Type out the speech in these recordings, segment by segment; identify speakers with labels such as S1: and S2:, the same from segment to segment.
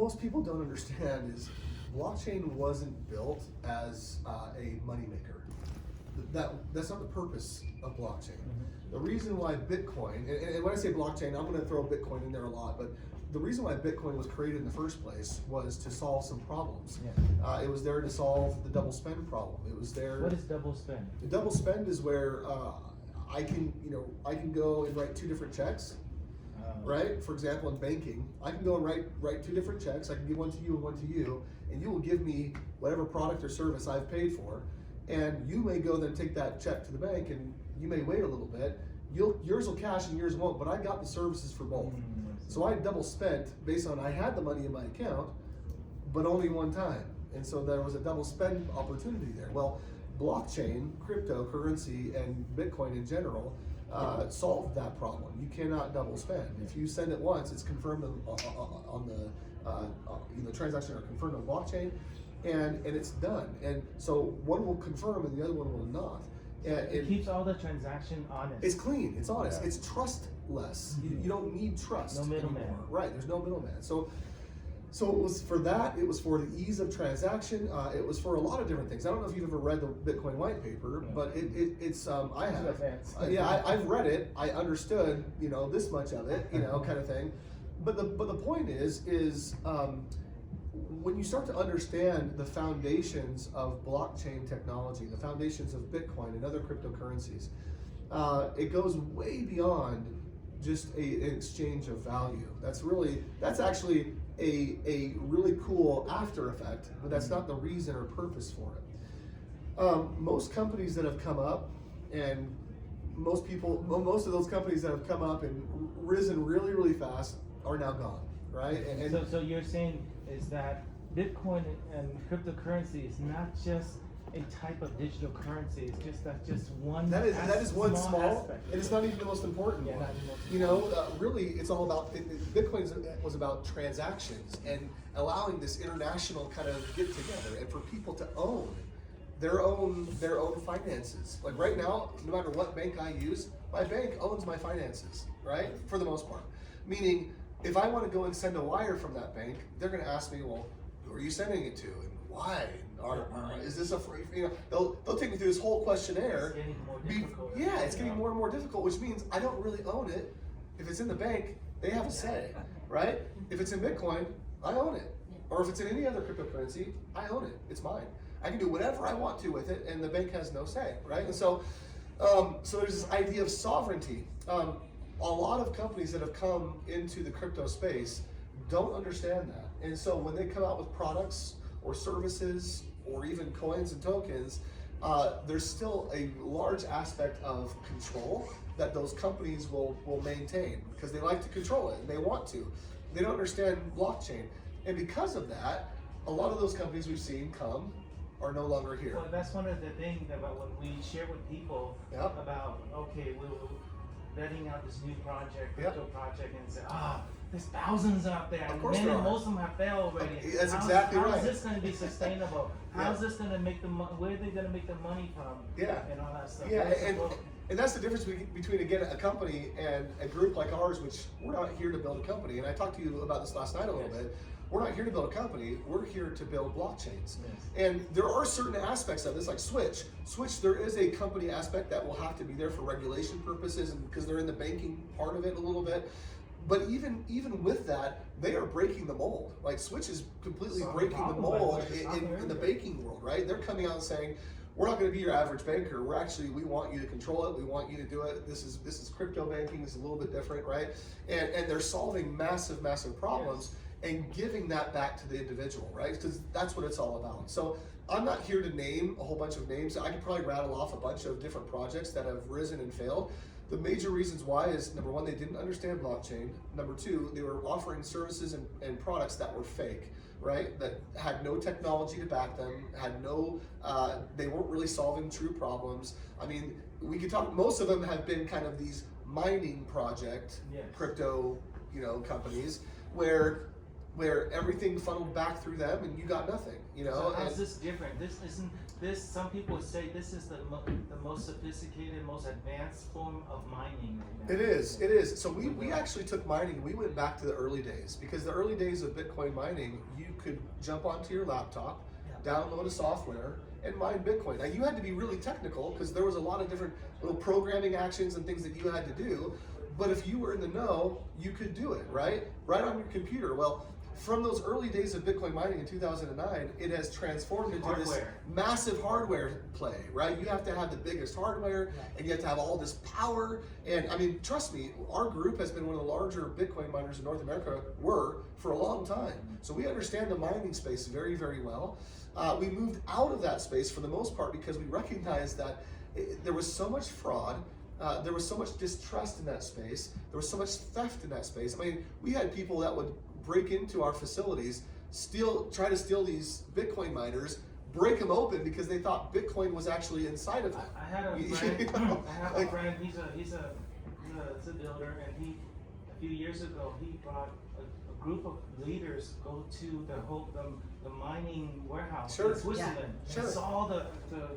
S1: most people don't understand is blockchain wasn't built as a moneymaker. That's not the purpose of blockchain. The reason why Bitcoin, and when I say blockchain, I'm going to throw Bitcoin in there a lot, but the reason why Bitcoin was created in the first place was to solve some problems. It was there to solve the double spend problem. It was there.
S2: What is double spend?
S1: The double spend is where I can go and write two different checks. Right? For example, in banking, I can go and write two different checks. I can give one to you and one to you, and you will give me whatever product or service I've paid for. And you may go then take that check to the bank, and you may wait a little bit. Yours will cash and yours won't, but I got the services for both. So I double spent based on I had the money in my account, but only one time. And so there was a double spend opportunity there. Well, blockchain, cryptocurrency, and Bitcoin in general solved that problem. You cannot double spend. If you send it once, it's confirmed on the transaction are confirmed on blockchain, and it's done. And so one will confirm and the other one will not. And
S2: it keeps all the transaction honest.
S1: It's clean. It's honest. It's trustless. You don't need trust.
S2: No middleman.
S1: Anymore. Right. There's no middleman. So it was for that. It was for the ease of transaction. It was for a lot of different things. I don't know if you've ever read the Bitcoin white paper, but it's I have. I've read it. I understood this much of it, kind of thing. But the point is when you start to understand the foundations of blockchain technology, the foundations of Bitcoin and other cryptocurrencies, it goes way beyond just an exchange of value. That's actually a really cool after effect, but that's not the reason or purpose for it. Most companies that have come up, and most of those companies that have come up and risen really, really fast are now gone, right? And
S2: so you're saying is that Bitcoin and cryptocurrency is not just a type of digital currency. It's just one.
S1: That is one small
S2: aspect.
S1: And it's not even the most important one. Really, it's all about Bitcoin was about transactions and allowing this international kind of get together, and for people to own their own finances. Like right now, no matter what bank I use, my bank owns my finances, right? For the most part, meaning if I want to go and send a wire from that bank, they're going to ask me, well, who are you sending it to, and why? Is this a free? They'll take me through this whole questionnaire.
S2: It's getting more difficult.
S1: It's getting more and more difficult, which means I don't really own it. If it's in the bank, they have a say, right? If it's in Bitcoin, I own it. Or if it's in any other cryptocurrency, I own it. It's mine. I can do whatever I want to with it, and the bank has no say, right? And so there's this idea of sovereignty. A lot of companies that have come into the crypto space don't understand that. And so when they come out with products or services or even coins and tokens, there's still a large aspect of control that those companies will maintain because they like to control it and they want to. They don't understand blockchain. And because of that, a lot of those companies we've seen come are no longer here.
S2: Well, that's one of the things about when we share with people about, okay, we're vetting out this new project, crypto project, and say, there's thousands out there, and most of them have failed already.
S1: That's exactly right.
S2: How is this going to be sustainable? How's this going to make the money? Where are they going to make the money from? And all that stuff.
S1: And that's the difference between again a company and a group like ours, which we're not here to build a company. And I talked to you about this last night a little bit. We're not here to build a company. We're here to build blockchains. And there are certain aspects of this, like Switch. There is a company aspect that will have to be there for regulation purposes, and because they're in the banking part of it a little bit. But even with that, they are breaking the mold. Like Switch is completely breaking the mold in the banking world, right? They're coming out and saying, we're not going to be your average banker. We want you to control it. We want you to do it. This is crypto banking. It's a little bit different, right? And they're solving massive problems and giving that back to the individual, right? Because that's what it's all about. So I'm not here to name a whole bunch of names. I could probably rattle off a bunch of different projects that have risen and failed. The major reasons why is, number one, they didn't understand blockchain. Number two, they were offering services and products that were fake, right? That had no technology to back them, they weren't really solving true problems. I mean, we could talk, most of them have been kind of these mining project, crypto, companies, where where everything funneled back through them and you got nothing, you know.
S2: So how's this different? This isn't this. Some people say this is the most sophisticated, most advanced form of mining.
S1: It is. It is. So we actually took mining. We went back to the early days, because the early days of Bitcoin mining, you could jump onto your laptop, download a software, and mine Bitcoin. Now you had to be really technical, because there was a lot of different little programming actions and things that you had to do. But if you were in the know, you could do it, right on your computer. Well, from those early days of Bitcoin mining in 2009, it has transformed into this massive hardware play, right? You have to have the biggest hardware, and you have to have all this power. And I mean, trust me, our group has been one of the larger Bitcoin miners in North America, for a long time. So we understand the mining space very, very well. We moved out of that space for the most part because we recognized that there was so much fraud. There was so much distrust in that space. There was so much theft in that space. I mean, we had people that would break into our facilities, try to steal these Bitcoin miners, break them open because they thought Bitcoin was actually inside of them.
S2: I had a friend. A friend. He's a builder, and a few years ago he brought a group of leaders go to the mining warehouse in Switzerland. And saw the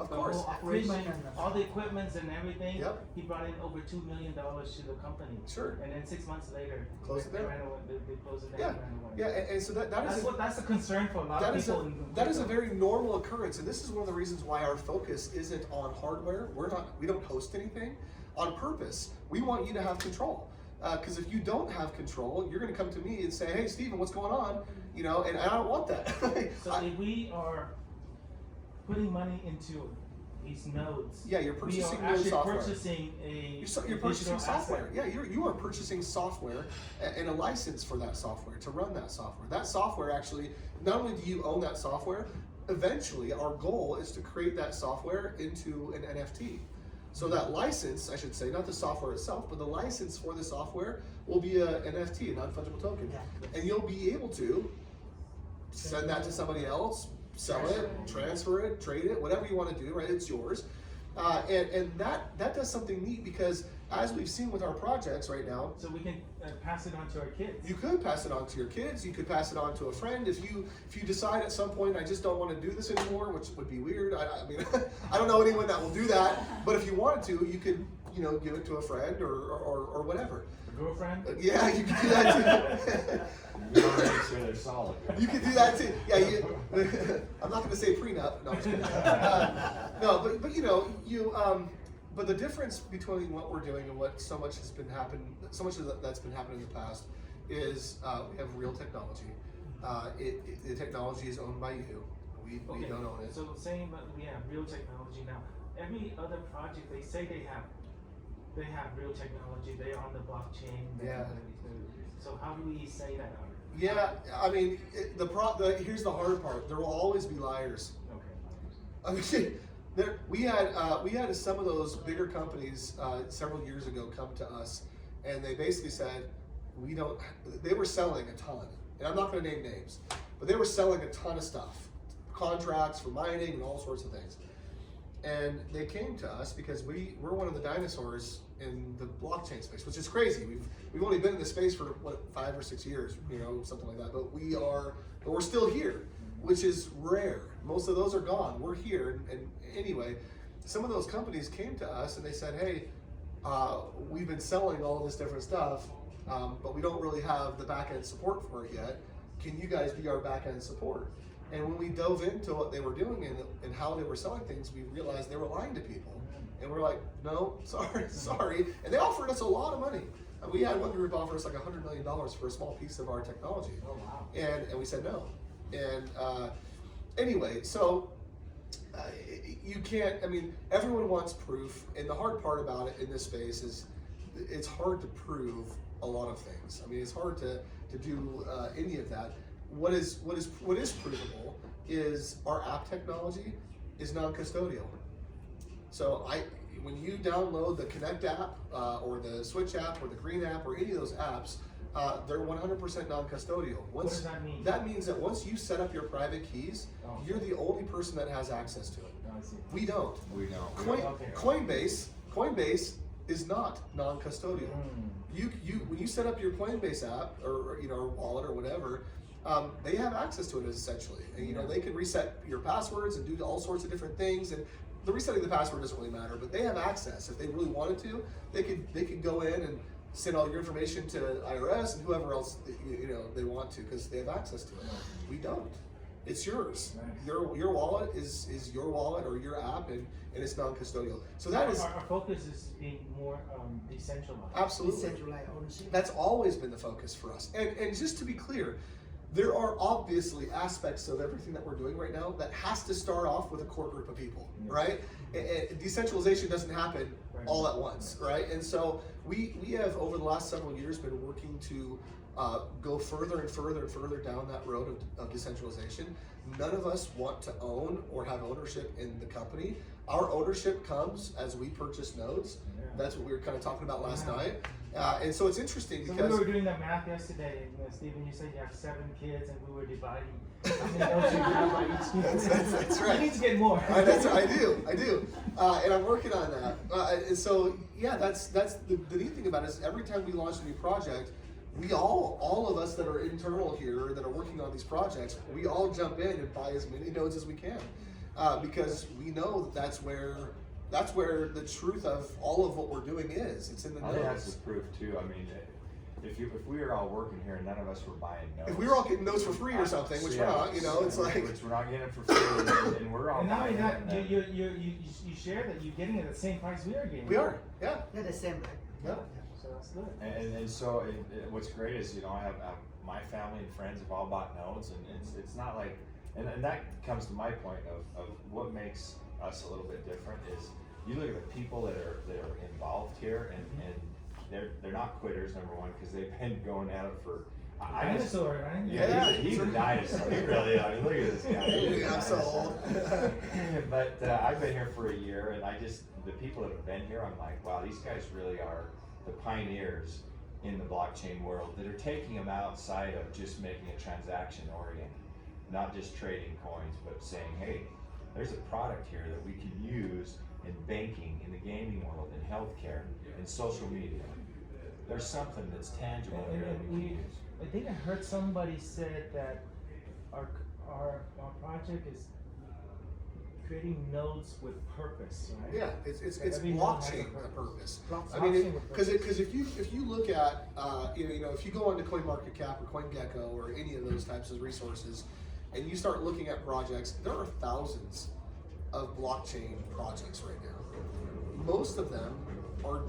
S2: whole operation, all the equipments and everything.
S1: Yep.
S2: He brought in over $2 million to the company.
S1: Sure.
S2: And then 6 months later,
S1: closed it down.
S2: They closed it down.
S1: And so
S2: that's a concern for a lot of people.
S1: That is a very normal occurrence, and this is one of the reasons why our focus isn't on hardware. We don't host anything on purpose. We want you to have control. Because if you don't have control, you're going to come to me and say, "Hey, Stephen, what's going on?" You know, and I don't want that.
S2: So if we are putting money into these nodes,
S1: you're purchasing
S2: we are actually
S1: software.
S2: Purchasing
S1: You're purchasing software. Yeah, you are purchasing software and a license for that software to run that software. That software actually, not only do you own that software, eventually our goal is to create that software into an NFT. So that license, I should say, not the software itself, but the license for the software will be an NFT, a non-fungible token. And you'll be able to send that to somebody else, sell it, transfer it, trade it, whatever you want to do, right? It's yours. And that does something neat, because as we've seen with our projects right now,
S2: so we can pass it on to our kids.
S1: You could pass it on to your kids. You could pass it on to a friend. If you decide at some point, I just don't want to do this anymore, which would be weird. I mean, I don't know anyone that will do that. But if you wanted to, you could, give it to a friend or whatever.
S2: A girlfriend?
S1: Yeah, you could do that too.
S3: They're solid.
S1: You could do that too. Yeah, I'm not going to say prenup. No, I'm just kidding. No, but but the difference between what we're doing and what so much that's been happening in the past is we have real technology. The technology is owned by you. We don't own it.
S2: So saying that we have real technology now. Every other project they say they have real technology. They're on the blockchain. So how do we say that?
S1: Yeah, I mean, here's the hard part. There will always be liars. Okay. We had some of those bigger companies several years ago come to us, and they basically said, they were selling a ton, and I'm not going to name names, but they were selling a ton of stuff, contracts for mining and all sorts of things. And they came to us because we're one of the dinosaurs in the blockchain space, which is crazy. We've only been in this space for 5 or 6 years, something like that. But we're still here, which is rare. Most of those are gone. We're here, and anyway, some of those companies came to us and they said, "Hey, we've been selling all this different stuff, but we don't really have the back end support for it yet. Can you guys be our back end support?" And when we dove into what they were doing and how they were selling things, we realized they were lying to people. And we're like, "No, sorry." And they offered us a lot of money. We had one group offer us like $100 million for a small piece of our technology.
S2: Oh, wow.
S1: And we said no. And anyway, so you can't, everyone wants proof. And the hard part about it in this space is it's hard to prove a lot of things. It's hard to do any of that. What is provable is our app technology is non-custodial. So when you download the Connect app or the Switch app or the Green app or any of those apps, they're 100% non-custodial.
S2: What does that mean?
S1: That means that once you set up your private keys, you're the only person that has access to it. We don't. Coinbase is not non-custodial. When you set up your Coinbase app or wallet or whatever, they have access to it essentially. And, you know, they can reset your passwords and do all sorts of different things. And the resetting the password doesn't really matter, but they have access. If they really wanted to, they could go in and send all your information to IRS and whoever else you know they want to, because they have access to it. We don't. It's yours. Your wallet is your wallet or your app, and it's non-custodial. So that is
S2: our focus is being more decentralized.
S1: Absolutely.
S3: Decentralized ownership.
S1: That's always been the focus for us. And just to be clear, there are obviously aspects of everything that we're doing right now that has to start off with a core group of people, right? And decentralization doesn't happen all at once, right? And so we have over the last several years been working to go further and further and further down that road of decentralization. None of us want to own or have ownership in the company. Our ownership comes as we purchase nodes. That's what we were kind of talking about last night. And so it's interesting because
S2: we were doing that math yesterday, and Stephen, you said you have 7 kids, and we were dividing how many nodes you have by each kid.
S1: That's right.
S2: You need to get more.
S1: I do. And I'm working on that. And so, yeah, that's the neat thing about it is every time we launch a new project, we all of us that are internal here, that are working on these projects, we all jump in and buy as many nodes as we can. Because we know that's where the truth of all of what we're doing is. It's in the
S4: I think that's
S1: nodes.
S4: the proof too. I mean, if we were all working here and none of us were buying nodes.
S1: If we were all getting nodes for free or something, which we're not, you know, it's like
S4: which we're not getting it for free, and we're all
S2: And not only
S4: buying
S2: that,
S4: it.
S2: you share that you're getting it at the same price we are getting.
S1: we are, yeah.
S3: They're the same, right?
S1: Yeah.
S2: So that's good.
S4: And so what's great is, you know, I have my family and friends have all bought nodes, and it's not like, and that comes to my point of what makes us a little bit different is you look at the people that are involved here, and they're not quitters, number one, because they've been going at it for.
S2: Dinosaur, right?
S4: Yeah, he's a dinosaur. He really. I mean, look at this guy.
S1: I'm so old.
S4: But I've been here for a year, and the people that have been here, I'm like, wow, these guys really are the pioneers in the blockchain world that are taking them outside of just making a transaction oriented, not just trading coins, but saying, hey, there's a product here that we can use in banking, in the gaming world, in healthcare, in social media. There's something that's tangible here that we can use.
S2: I think I heard somebody said that our project is creating nodes with purpose, right?
S1: Yeah, it's
S2: Every node has a
S1: blockchain with purpose.
S2: Blockchain
S1: I mean,
S2: with
S1: because
S2: purpose.
S1: if you look at you know if you go onto CoinMarketCap or CoinGecko or any of those types of resources, and you start looking at projects, there are thousands of blockchain projects right now. Most of them are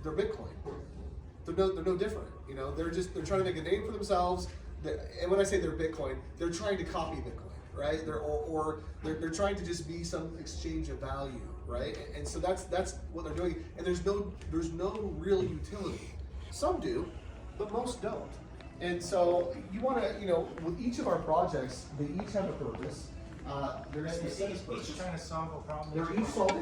S1: they're Bitcoin. They're no different. You know, they're trying to make a name for themselves. And when I say they're Bitcoin, they're trying to copy Bitcoin, right? They're trying to just be some exchange of value, right? And so that's what they're doing. And there's no real utility. Some do, but most don't. And so you want to, you know, with each of our projects, they each have a purpose. There's
S2: Each trying to solve a problem.
S1: They're each solving